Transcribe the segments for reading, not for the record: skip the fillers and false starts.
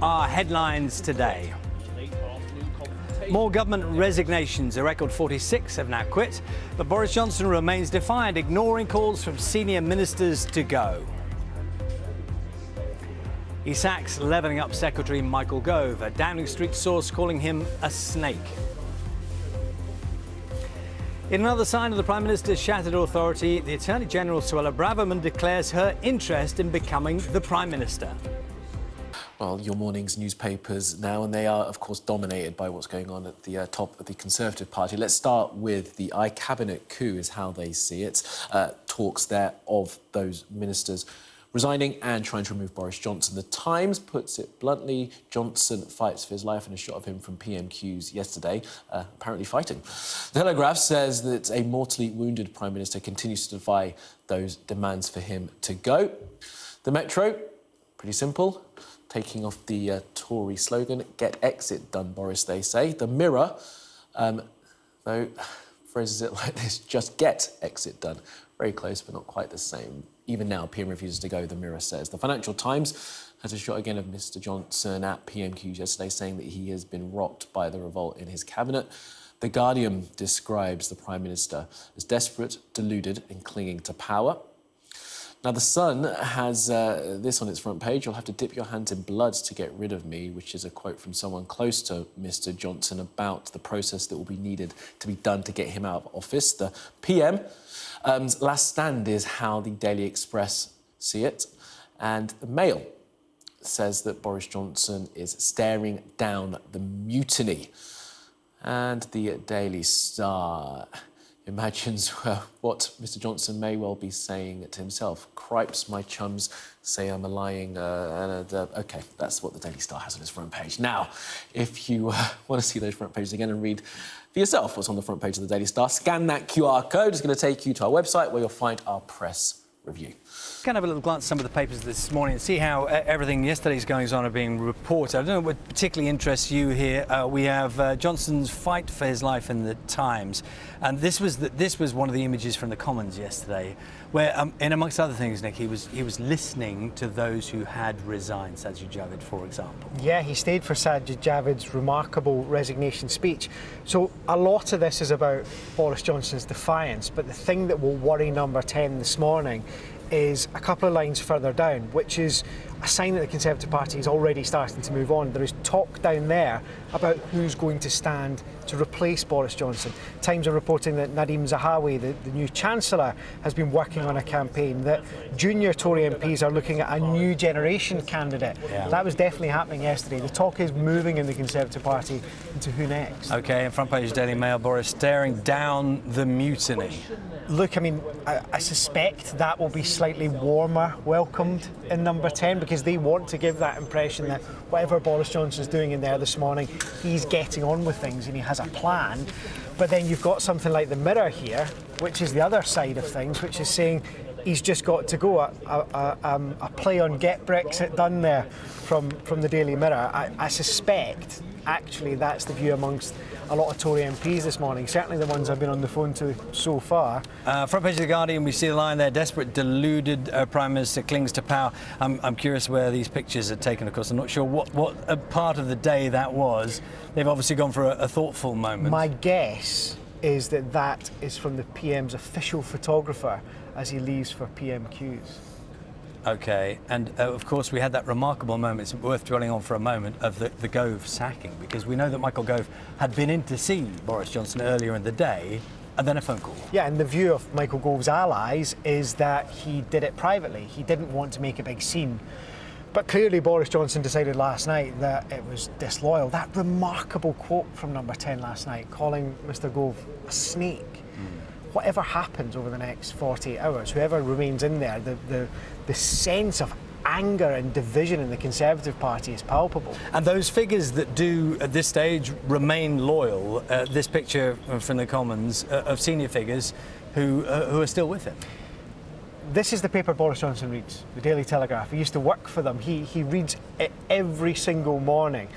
Our headlines today. More government resignations. A record 46 have now quit, but Boris Johnson remains defiant, ignoring calls from senior ministers to go. He sacks Levelling Up Secretary Michael Gove, a Downing Street source calling him a snake. In another sign of the Prime Minister's shattered authority, the Attorney General Suella Braverman declares her interest in becoming the Prime Minister. Well, your morning's newspapers now, and they are, of course, dominated by what's going on at the top of the Conservative Party. Let's start with the I-Cabinet coup, is how they see it. Talks there of those ministers resigning and trying to remove Boris Johnson. The Times puts it bluntly: Johnson fights for his life, and a shot of him from PMQs yesterday, apparently fighting. The Telegraph says that a mortally wounded Prime Minister continues to defy those demands for him to go. The Metro, pretty simple, taking off the Tory slogan, "Get exit done, Boris," they say. The Mirror, though, phrases it like this: "Just get exit done." Very close, but not quite the same. Even now, PM refuses to go, the Mirror says. The Financial Times has a shot again of Mr Johnson at PMQs yesterday, saying that he has been rocked by the revolt in his cabinet. The Guardian describes the Prime Minister as desperate, deluded and clinging to power. Now, The Sun has this on its front page: "You'll have to dip your hands in blood to get rid of me," which is a quote from someone close to Mr Johnson about the process that will be needed to be done to get him out of office. The PM's last stand is how the Daily Express see it. And the Mail says that Boris Johnson is staring down the mutiny. And the Daily Star imagines what Mr Johnson may well be saying to himself. "Cripes, my chums say I'm a lying..." OK, that's what the Daily Star has on its front page. Now, if you want to see those front pages again and read for yourself what's on the front page of the Daily Star, scan that QR code. It's going to take you to our website, where you'll find our press review. Can have a little glance at some of the papers this morning and see how everything yesterday's goings on are being reported. I don't know what particularly interests you here. We have Johnson's fight for his life in the Times, and this was one of the images from the Commons yesterday, where, in amongst other things, Nick, he was listening to those who had resigned. Sajid Javid, for example. Yeah, he stayed for Sajid Javid's remarkable resignation speech. So a lot of this is about Boris Johnson's defiance, but the thing that will worry Number 10 this morning is a couple of lines further down, which is a sign that the Conservative Party is already starting to move on. There is talk down there about who's going to stand to replace Boris Johnson. Times are reporting that Nadhim Zahawi, the new Chancellor, has been working on a campaign, that junior Tory MPs are looking at a new generation candidate. Yeah. That was definitely happening yesterday. The talk is moving in the Conservative Party into who next. OK, and front page Daily Mail, Boris staring down the mutiny. Look, I mean, I suspect that will be slightly warmer welcomed in Number 10, because they want to give that impression that whatever Boris Johnson's doing in there this morning, he's getting on with things and he has a plan. But then you've got something like the Mirror here, which is the other side of things, which is saying he's just got to go. A play on "get Brexit done" there from the Daily Mirror. I suspect, actually, that's the view amongst a lot of Tory MPs this morning, certainly the ones I've been on the phone to so far. Front page of The Guardian, we see the line there: "Desperate, deluded Prime Minister clings to power." I'm curious where these pictures are taken, of course. I'm not sure what a part of the day that was. They've obviously gone for a thoughtful moment. My guess is that that is from the PM's official photographer as he leaves for PMQs. OK, and of course we had that remarkable moment, it's worth dwelling on for a moment, of the Gove sacking, because we know that Michael Gove had been in to see Boris Johnson earlier in the day, and then a phone call. Yeah, and the view of Michael Gove's allies is that he did it privately. He didn't want to make a big scene. But clearly Boris Johnson decided last night that it was disloyal. That remarkable quote from Number 10 last night, calling Mr Gove a snake. Whatever happens over the next 48 hours, whoever remains in there, the sense of anger and division in the Conservative Party is palpable. And those figures that do, at this stage, remain loyal, this picture from the Commons of senior figures who are still with him. This is the paper Boris Johnson reads, the Daily Telegraph. He used to work for them. He reads it every single morning.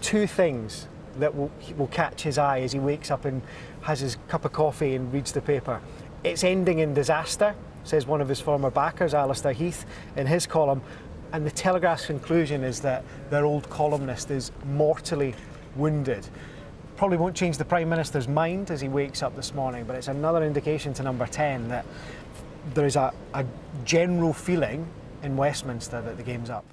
Two things that will catch his eye as he wakes up and has his cup of coffee and reads the paper. It's ending in disaster, says one of his former backers, Alistair Heath, in his column. And the Telegraph's conclusion is that their old columnist is mortally wounded. Probably won't change the Prime Minister's mind as he wakes up this morning, but it's another indication to Number 10 that there is a general feeling in Westminster that the game's up.